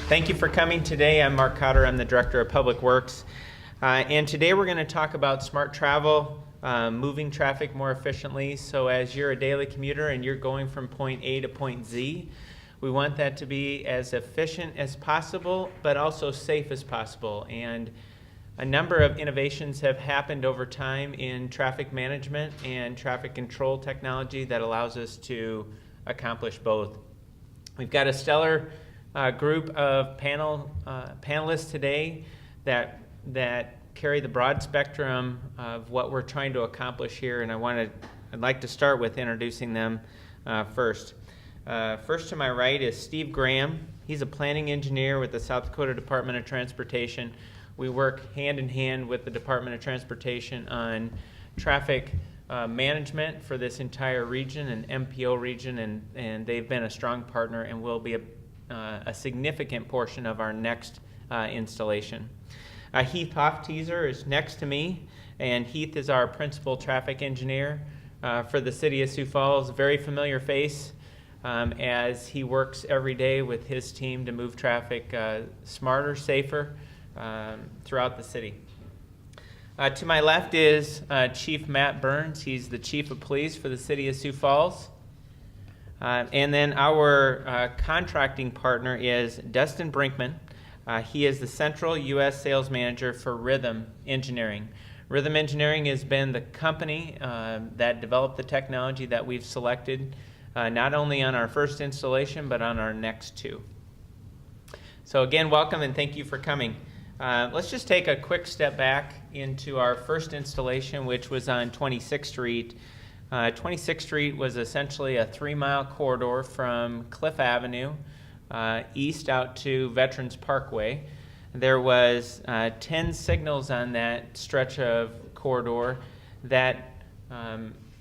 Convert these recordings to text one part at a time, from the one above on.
Thank you for coming today. I'm Mark Cotter. I'm the Director of Public Works. And today we're going to talk about smart travel, moving traffic more efficiently. So as you're a daily commuter and you're going from point A to point Z, we want that to be as efficient as possible, but also safe as possible. And a number of innovations have happened over time in traffic management and traffic control technology that allows us to accomplish both. We've got a stellar group of panelists today that carry the broad spectrum of what we're trying to accomplish here, and I'd like to start with introducing them first. First to my right is Steve Graham. He's a planning engineer with the South Dakota Department of Transportation. We work hand in hand with the Department of Transportation on traffic management for this entire region, an MPO region, and they've been a strong partner and will be a significant portion of our next installation. Heath Hofteaser is next to me, and Heath is our principal traffic engineer for the City of Sioux Falls. Very familiar face as he works every day with his team to move traffic smarter, safer throughout the city. To my left is Chief Matt Burns. He's the Chief of Police for the City of Sioux Falls. And then our contracting partner is Dustin Brinkman. He is the Central U.S. Sales Manager for Rhythm Engineering. Rhythm Engineering has been the company that developed the technology that we've selected, not only on our first installation, but on our next two. So again, welcome and thank you for coming. Let's just take a quick step back into our first installation, which was on 26th Street. 26th Street was essentially a 3-mile corridor from Cliff Avenue east out to Veterans Parkway. There was 10 signals on that stretch of corridor that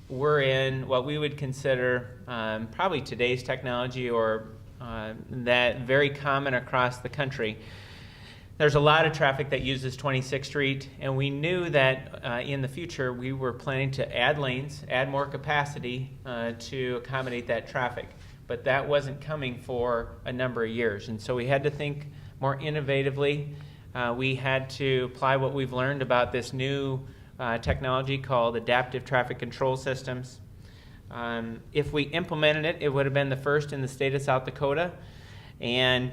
were in what we would consider probably today's technology or that very common across the country. There's a lot of traffic that uses 26th Street, and we knew that in the future we were planning to add lanes, add more capacity to accommodate that traffic. But that wasn't coming for a number of years, and so we had to think more innovatively. We had to apply what we've learned about this new technology called adaptive traffic control systems. If we implemented it, it would have been the first in the state of South Dakota, and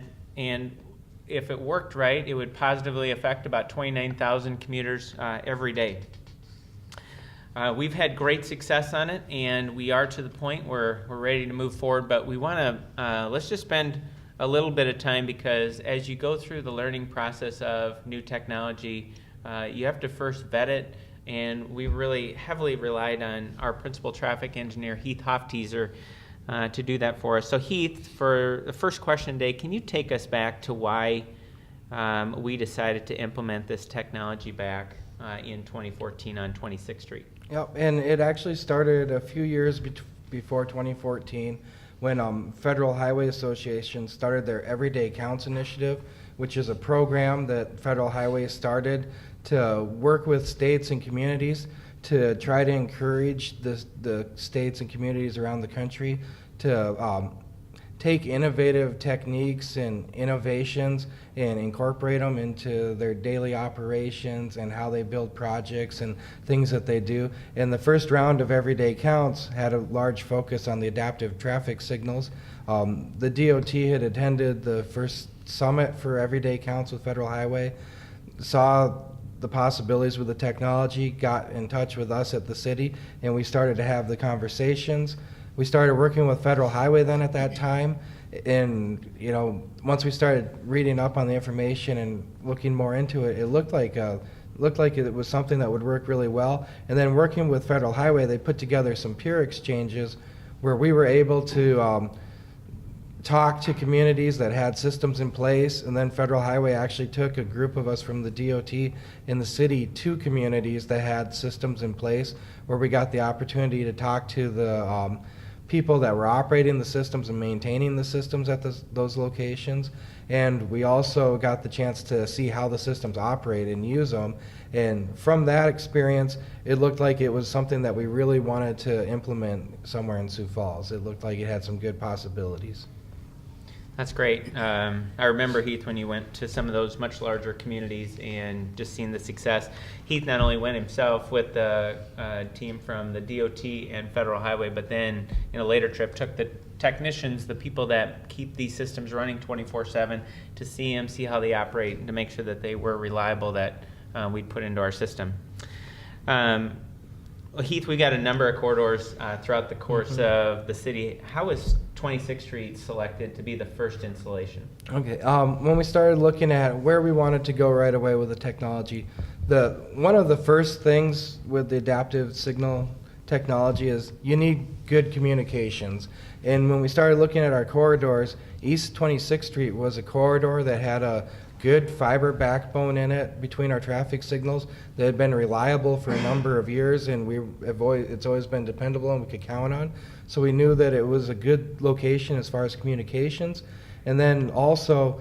if it worked right, it would positively affect about 29,000 commuters every day. We've had great success on it, and we are to the point where we're ready to move forward, but we want to, let's just spend a little bit of time, because as you go through the learning process of new technology, you have to first vet it, and we really heavily relied on our principal traffic engineer, Heath Hofteaser, to do that for us. So Heath, for the first question today, can you take us back to why we decided to implement this technology back in 2014 on 26th Street? Yep, and it actually started a few years before 2014 when Federal Highway Association started their Everyday Counts initiative, which is a program that Federal Highway started to work with states and communities to try to encourage the states and communities around the country to take innovative techniques and innovations and incorporate them into their daily operations and how they build projects and things that they do. And the first round of Everyday Counts had a large focus on the adaptive traffic signals. The DOT had attended the first summit for Everyday Counts with Federal Highway, saw the possibilities with the technology, got in touch with us at the city, and we started to have the conversations. We started working with Federal Highway then at that time, and once we started reading up on the information and looking more into it, it looked like it was something that would work really well. And then working with Federal Highway, they put together some peer exchanges where we were able to talk to communities that had systems in place, and then Federal Highway actually took a group of us from the DOT in the city to communities that had systems in place, where we got the opportunity to talk to the people that were operating the systems and maintaining the systems at those locations. And we also got the chance to see how the systems operate and use them. And from that experience, it looked like it was something that we really wanted to implement somewhere in Sioux Falls. It looked like it had some good possibilities. That's great. I remember, Heath, when you went to some of those much larger communities and just seeing the success. Heath not only went himself with the team from the DOT and Federal Highway, but then in a later trip took the technicians, the people that keep these systems running 24/7, to see them, see how they operate, and to make sure that they were reliable, that we'd put into our system. Well, Heath, we got a number of corridors throughout the course of the city. How was 26th Street selected to be the first installation? Okay, when we started looking at where we wanted to go right away with the technology, one of the first things with the adaptive signal technology is you need good communications. And when we started looking at our corridors, East 26th Street was a corridor that had a good fiber backbone in it between our traffic signals that had been reliable for a number of years, and it's always been dependable and we could count on. So we knew that it was a good location as far as communications. And then also,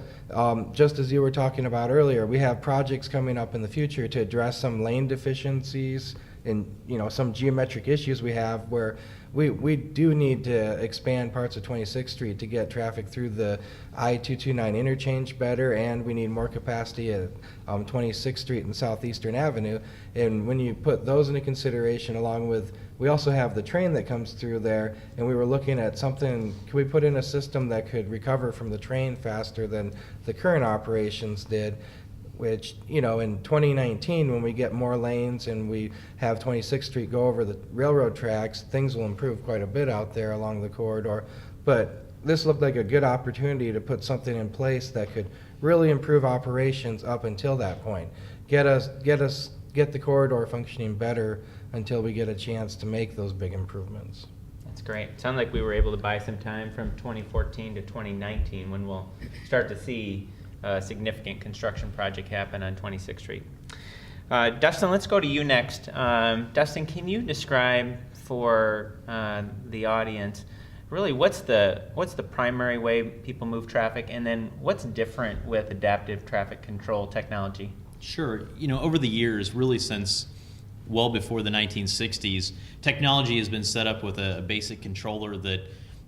just as you were talking about earlier, we have projects coming up in the future to address some lane deficiencies and some geometric issues we have where we do need to expand parts of 26th Street to get traffic through the I-229 interchange better, and we need more capacity at 26th Street and Southeastern Avenue. And when you put those into consideration, along with, we also have the train that comes through there, and we were looking at something, could we put in a system that could recover from the train faster than the current operations did? Which, in 2019, when we get more lanes and we have 26th Street go over the railroad tracks, things will improve quite a bit out there along the corridor. But this looked like a good opportunity to put something in place that could really improve operations up until that point. Get the corridor functioning better until we get a chance to make those big improvements. That's great. It sounds like we were able to buy some time from 2014 to 2019 when we'll start to see a significant construction project happen on 26th Street. Dustin, let's go to you next. Dustin, can you describe for the audience really what's the primary way people move traffic, and then what's different with adaptive traffic control technology? Sure. Over the years, really since well before the 1960s, technology has been set up with a basic controller that,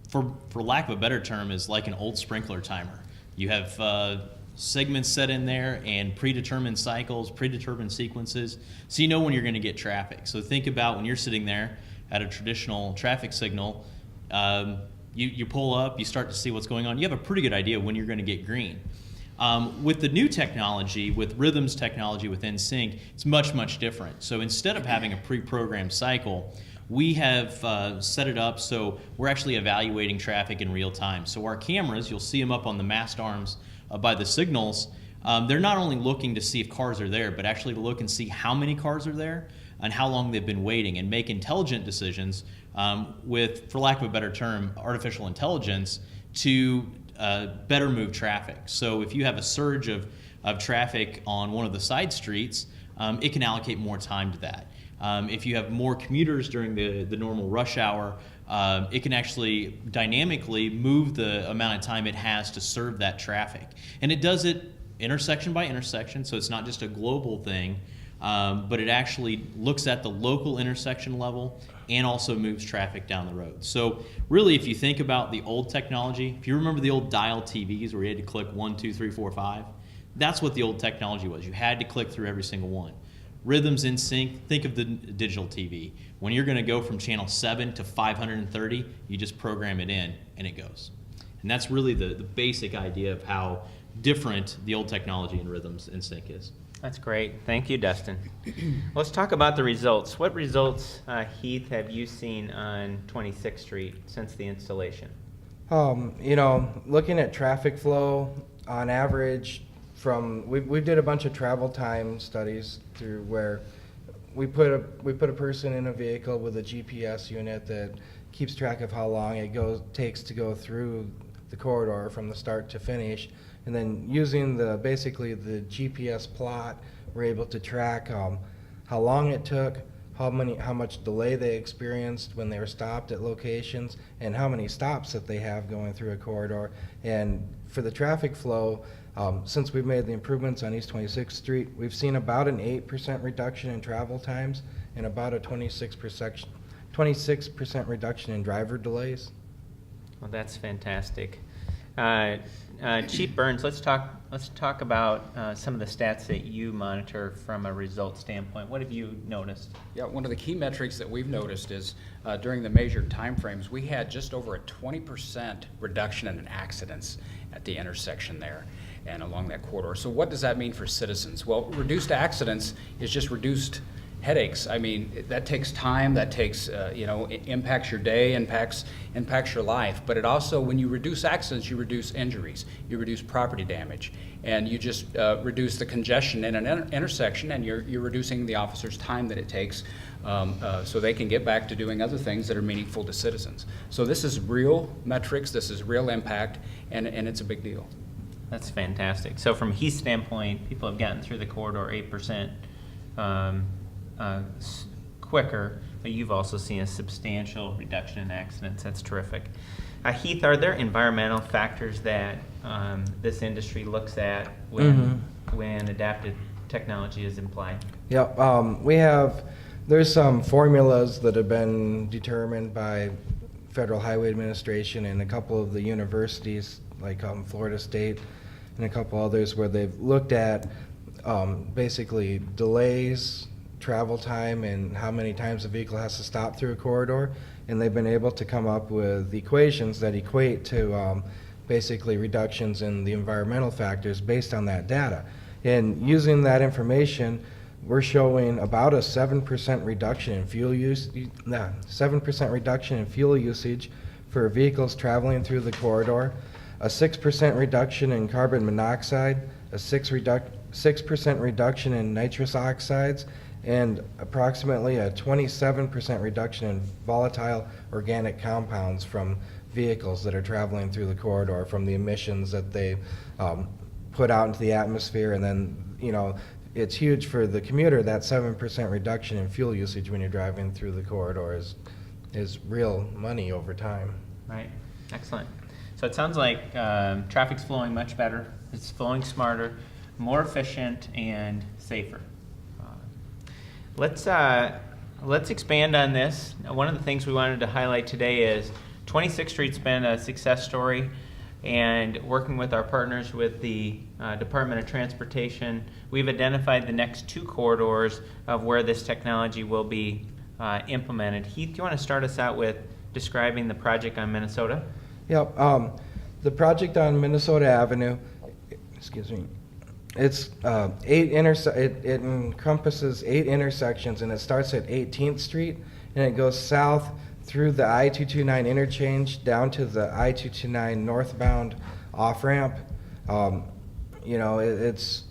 for lack of a better term, is like an old sprinkler timer. You have segments set in there and predetermined cycles, predetermined sequences, so you know when you're going to get traffic. So think about when you're sitting there at a traditional traffic signal, you pull up, you start to see what's going on. You have a pretty good idea when you're going to get green. With the new technology, with Rhythm's technology with NSYNC, it's much, much different. So instead of having a pre-programmed cycle, we have set it up so we're actually evaluating traffic in real time. So our cameras, you'll see them up on the mast arms by the signals, they're not only looking to see if cars are there, but actually to look and see how many cars are there and how long they've been waiting, and make intelligent decisions with, for lack of a better term, artificial intelligence to better move traffic. So if you have a surge of traffic on one of the side streets, it can allocate more time to that. If you have more commuters during the normal rush hour, it can actually dynamically move the amount of time it has to serve that traffic. And it does it intersection by intersection, so it's not just a global thing, but it actually looks at the local intersection level and also moves traffic down the road. So really, if you think about the old technology, if you remember the old dial TVs where you had to click 1, 2, 3, 4, 5, that's what the old technology was. You had to click through every single one. Rhythm's NSYNC, think of the digital TV. When you're going to go from channel 7 to 530, you just program it in and it goes. And that's really the basic idea of how different the old technology in Rhythm's NSYNC is. That's great. Thank you, Dustin. Let's talk about the results. What results, Heath, have you seen on 26th Street since the installation? Looking at traffic flow, on average, we did a bunch of travel time studies through where we put a person in a vehicle with a GPS unit that keeps track of how long it takes to go through the corridor from the start to finish, and then using basically the GPS plot, we're able to track how long it took, how much delay they experienced when they were stopped at locations, and how many stops that they have going through a corridor. And for the traffic flow, since we've made the improvements on East 26th Street, we've seen about an 8% reduction in travel times and about a 26% reduction in driver delays. Well, that's fantastic. Chief Burns, let's talk about some of the stats that you monitor from a result standpoint. What have you noticed? Yeah, one of the key metrics that we've noticed is during the measured timeframes, we had just over a 20% reduction in accidents at the intersection there and along that corridor. So what does that mean for citizens? Well, reduced accidents is just reduced headaches. I mean, that takes time, that takes, it impacts your day, impacts your life. But it also, when you reduce accidents, you reduce injuries, you reduce property damage, and you just reduce the congestion in an intersection, and you're reducing the officer's time that it takes so they can get back to doing other things that are meaningful to citizens. So this is real metrics, this is real impact, and it's a big deal. That's fantastic. So from Heath's standpoint, people have gotten through the corridor 8% quicker, but you've also seen a substantial reduction in accidents. That's terrific. Heath, are there environmental factors that this industry looks at when adaptive technology is applied? Yep. There's some formulas that have been determined by Federal Highway Administration and a couple of the universities like Florida State and a couple others where they've looked at basically delays, travel time, and how many times a vehicle has to stop through a corridor, and they've been able to come up with equations that equate to basically reductions in the environmental factors based on that data. And using that information, we're showing about a 7% reduction in fuel use, 7% reduction in fuel usage for vehicles traveling through the corridor, a 6% reduction in carbon monoxide, a 6% reduction in nitrous oxides, and approximately a 27% reduction in volatile organic compounds from vehicles that are traveling through the corridor from the emissions that they put out into the atmosphere. And then, it's huge for the commuter. That 7% reduction in fuel usage when you're driving through the corridor is real money over time. Right. Excellent. So it sounds like traffic's flowing much better. It's flowing smarter, more efficient, and safer. Let's expand on this. One of the things we wanted to highlight today is 26th Street's been a success story, and working with our partners with the Department of Transportation, we've identified the next 2 corridors of where this technology will be implemented. Heath, do you want to start us out with describing the project on Minnesota? Yep. The project on Minnesota Avenue, it's it encompasses 8 intersections, and it starts at 18th Street, and it goes south through the I-229 interchange down to the I-229 northbound off-ramp. It's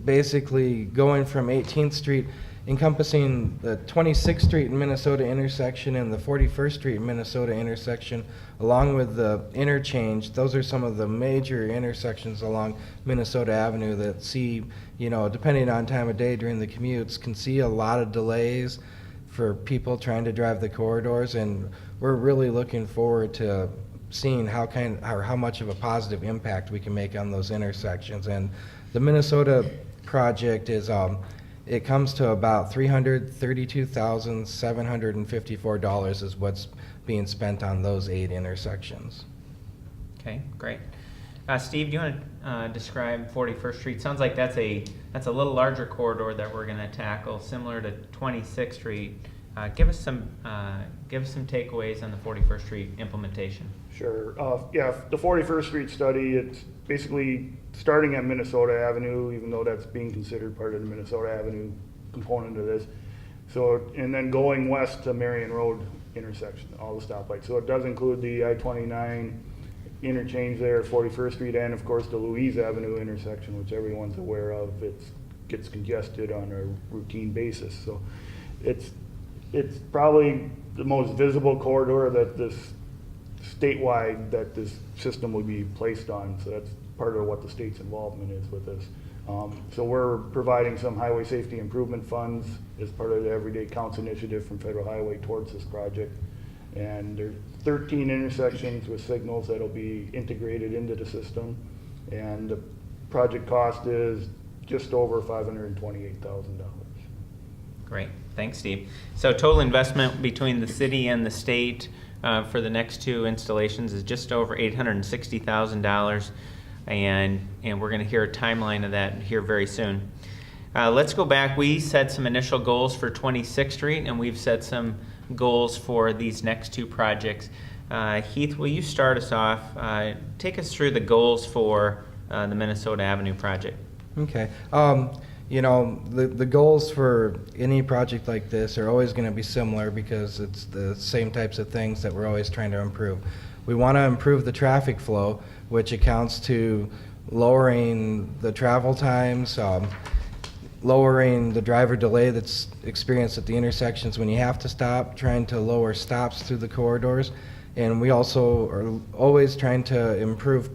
basically going from 18th Street, encompassing the 26th Street in Minnesota intersection and the 41st Street in Minnesota intersection, along with the interchange. Those are some of the major intersections along Minnesota Avenue that see, depending on time of day during the commutes, can see a lot of delays for people trying to drive the corridors, and we're really looking forward to seeing how much of a positive impact we can make on those intersections. And the Minnesota project is it comes to about $332,754 is what's being spent on those 8 intersections. Okay, great. Steve, do you want to describe 41st Street? Sounds like that's a little larger corridor that we're going to tackle, similar to 26th Street. Give us some takeaways on the 41st Street implementation. Sure. The 41st Street study, it's basically starting at Minnesota Avenue, even though that's being considered part of the Minnesota Avenue component of this. So, and then going west to Marion Road intersection, all the stoplights. So it does include the I-29 interchange there at 41st Street, and of course the Louise Avenue intersection, which everyone's aware of. It gets congested on a routine basis. So it's probably the most visible corridor that this statewide that this system would be placed on. So that's part of what the state's involvement is with this. So we're providing some highway safety improvement funds as part of the Everyday Counts initiative from Federal Highway towards this project. And there's 13 intersections with signals that'll be integrated into the system. And the project cost is just over $528,000. Great, thanks, Steve. So total investment between the city and the state for the next two installations is just over $860,000, and we're going to hear a timeline of that here very soon. Let's go back. We set some initial goals for 26th Street, and we've set some goals for these next two projects. Heath, will you start us off? Take us through the goals for the Minnesota Avenue project. Okay. You know, the goals for any project like this are always going to be similar because it's the same types of things that we're always trying to improve. We want to improve the traffic flow, which accounts to lowering the travel times, lowering the driver delay that's experienced at the intersections when you have to stop, trying to lower stops through the corridors. And we also are always trying to improve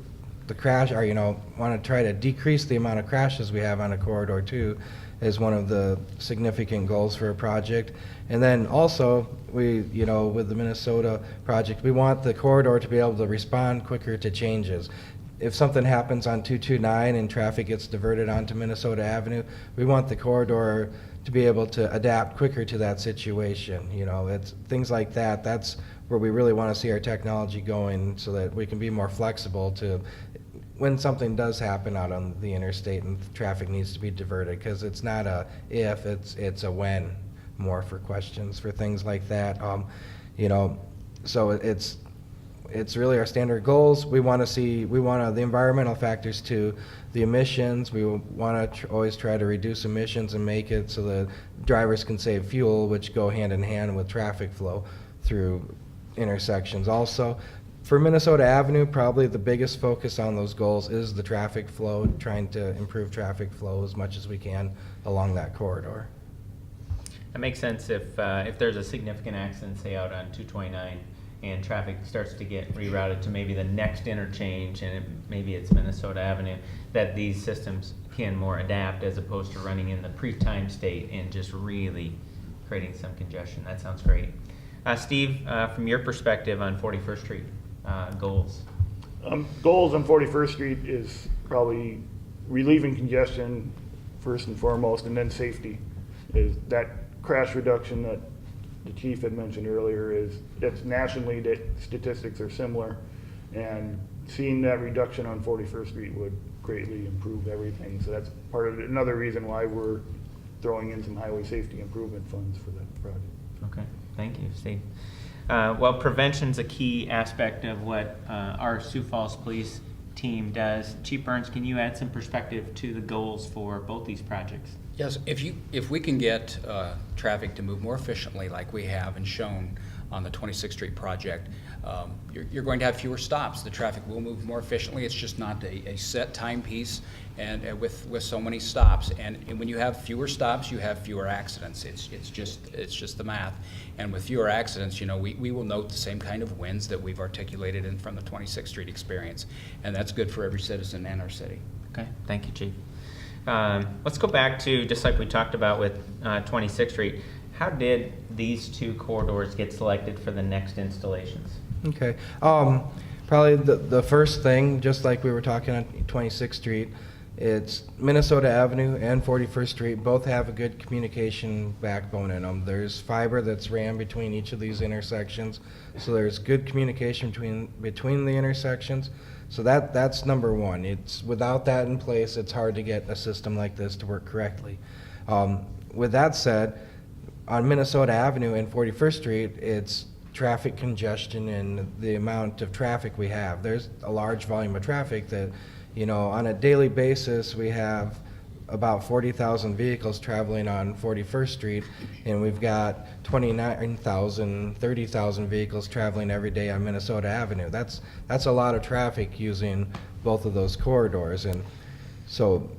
the crash, or, you know, want to try to decrease the amount of crashes we have on a corridor too, is one of the significant goals for a project. And then also, we, you know, with the Minnesota project, we want the corridor to be able to respond quicker to changes. If something happens on 229 and traffic gets diverted onto Minnesota Avenue, we want the corridor to be able to adapt quicker to that situation. You know, it's things like that. That's where we really want to see our technology going, so that we can be more flexible to when something does happen out on the interstate and traffic needs to be diverted, because it's not a if, it's a when, more for questions for things like that. You know, so it's really our standard goals. We want the environmental factors too, the emissions. We want to always try to reduce emissions and make it so that drivers can save fuel, which go hand in hand with traffic flow through intersections. Also, for Minnesota Avenue, probably the biggest focus on those goals is the traffic flow, trying to improve traffic flow as much as we can along that corridor. That makes sense if there's a significant accident, say out on 229, and traffic starts to get rerouted to maybe the next interchange, and maybe it's Minnesota Avenue, that these systems can more adapt as opposed to running in the pre-time state and just really creating some congestion. That sounds great. Steve, from your perspective on 41st Street goals. Goals on 41st Street is probably relieving congestion first and foremost, and then safety. Is that crash reduction that the chief had mentioned earlier, it's nationally that statistics are similar, and seeing that reduction on 41st Street would greatly improve everything. So that's part of another reason why we're throwing in some highway safety improvement funds for that project. Okay, thank you, Steve. Well, prevention's a key aspect of what our Sioux Falls Police team does. Chief Burns, can you add some perspective to the goals for both these projects? Yes, if we can get traffic to move more efficiently like we have and shown on the 26th Street project, you're going to have fewer stops. The traffic will move more efficiently. It's just not a set timepiece, and with so many stops. And when you have fewer stops, you have fewer accidents. It's just the math. And with fewer accidents, you know, we will note the same kind of wins that we've articulated from the 26th Street experience, and that's good for every citizen and our city. Okay, thank you, Chief. Let's go back to, just like we talked about with 26th Street, how did these two corridors get selected for the next installations? Okay. Probably the first thing, just like we were talking on 26th Street, it's Minnesota Avenue and 41st Street both have a good communication backbone in them. There's fiber that's ran between each of these intersections, so there's good communication between the intersections. So that's number one. It's without that in place, it's hard to get a system like this to work correctly. With that said, on Minnesota Avenue and 41st Street, it's traffic congestion and the amount of traffic we have. There's a large volume of traffic that, you know, on a daily basis, we have about 40,000 vehicles traveling on 41st Street, and we've got 29,000, 30,000 vehicles traveling every day on Minnesota Avenue. That's a lot of traffic using both of those corridors. And so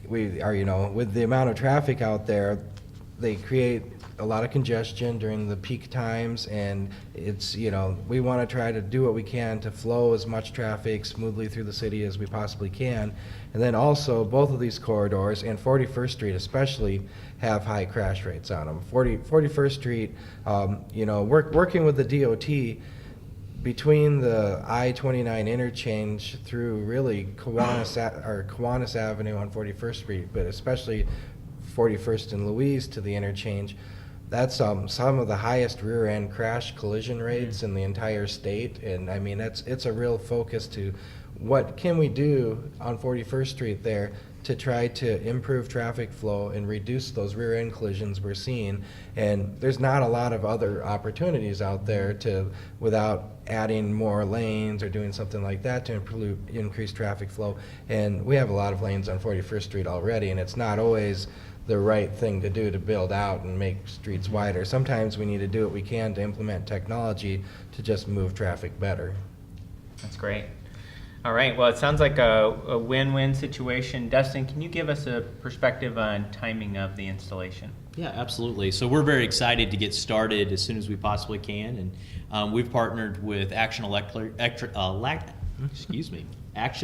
we are, you know, with the amount of traffic out there, they create a lot of congestion during the peak times, and it's, you know, we want to try to do what we can to flow as much traffic smoothly through the city as we possibly can. And then also, both of these corridors, and 41st Street especially, have high crash rates on them. 41st Street, you know, working with the DOT, between the I-29 interchange through really Kiwanis Avenue on 41st Street, but especially 41st and Louise to the interchange, that's some of the highest rear end crash collision rates in the entire state. And I mean, it's a real focus to what can we do on 41st Street there to try to improve traffic flow and reduce those rear end collisions we're seeing. And there's not a lot of other opportunities out there to, without adding more lanes or doing something like that to increase traffic flow. And we have a lot of lanes on 41st Street already, and it's not always the right thing to do to build out and make streets wider. Sometimes we need to do what we can to implement technology to just move traffic better. That's great. All right, well, it sounds like a win-win situation. Dustin, can you give us a perspective on timing of the installation? Yeah, absolutely. So we're very excited to get started as soon as we possibly can, and we've partnered with Action Electric, Action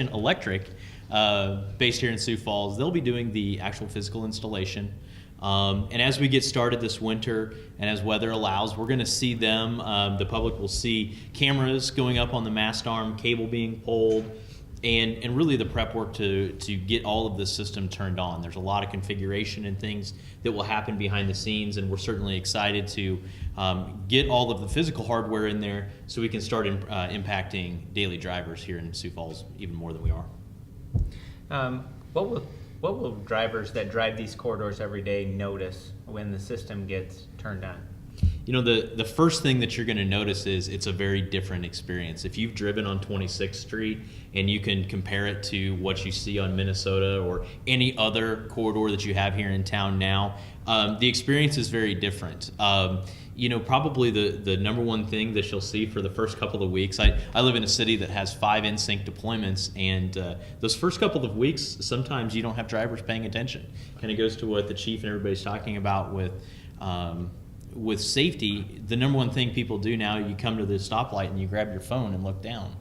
Electric, based here in Sioux Falls. They'll be doing the actual physical installation. And as we get started this winter, and as weather allows, we're going to see them. The public will see cameras going up on the mast arm, cable being pulled, and really the prep work to get all of the system turned on. There's a lot of configuration and things that will happen behind the scenes, and we're certainly excited to get all of the physical hardware in there so we can start impacting daily drivers here in Sioux Falls even more than we are. What will drivers that drive these corridors every day notice when the system gets turned on? You know, the first thing that you're going to notice is it's a very different experience. If you've driven on 26th Street and you can compare it to what you see on Minnesota or any other corridor that you have here in town now, the experience is very different. You know, probably the number one thing that you'll see for the first couple of weeks, I live in a city that has 5 in-sync deployments, and those first couple of weeks, sometimes you don't have drivers paying attention. Kind of goes to what the chief and everybody's talking about with safety. The number one thing people do now, you come to the stoplight and you grab your phone and look down.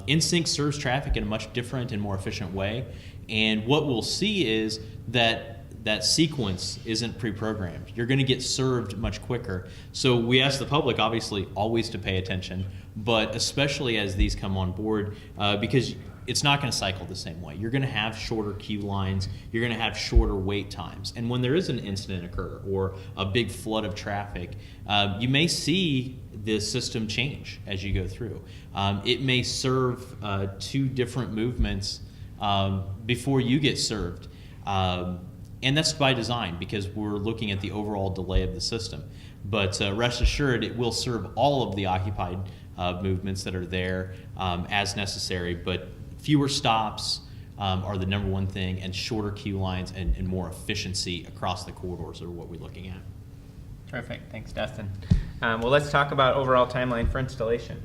In-sync serves traffic in a much different and more efficient way, and what we'll see is that sequence isn't pre-programmed. You're going to get served much quicker. So we ask the public, obviously, always to pay attention, but especially as these come on board, because it's not going to cycle the same way. You're going to have shorter queue lines. You're going to have shorter wait times. And when there is an incident occur or a big flood of traffic, you may see the system change as you go through. It may serve 2 different movements before you get served. And that's by design because we're looking at the overall delay of the system. But rest assured, it will serve all of the occupied movements that are there as necessary. But fewer stops are the number one thing, and shorter queue lines and more efficiency across the corridors are what we're looking at. Terrific. Thanks, Dustin. Well, let's talk about overall timeline for installation.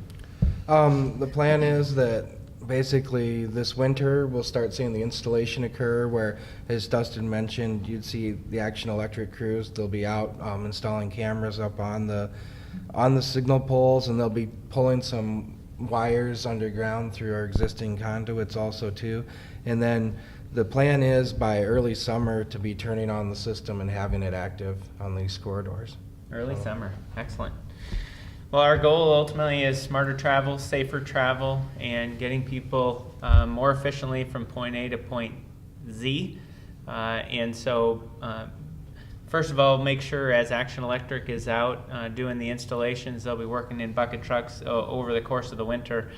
The plan is that basically this winter we'll start seeing the installation occur where, as Dustin mentioned, you'd see the Action Electric crews. They'll be out installing cameras up on the signal poles, and they'll be pulling some wires underground through our existing conduits also too. And then the plan is by early summer to be turning on the system and having it active on these corridors. Early summer. Excellent. Well, our goal ultimately is smarter travel, safer travel, and getting people more efficiently from point A to point Z. And so, first of all, make sure as Action Electric is out doing the installations, they'll be working in bucket trucks over the course of the winter.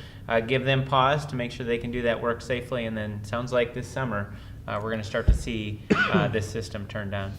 Give them pause to make sure they can do that work safely, and then sounds like this summer we're going to start to see this system turned on.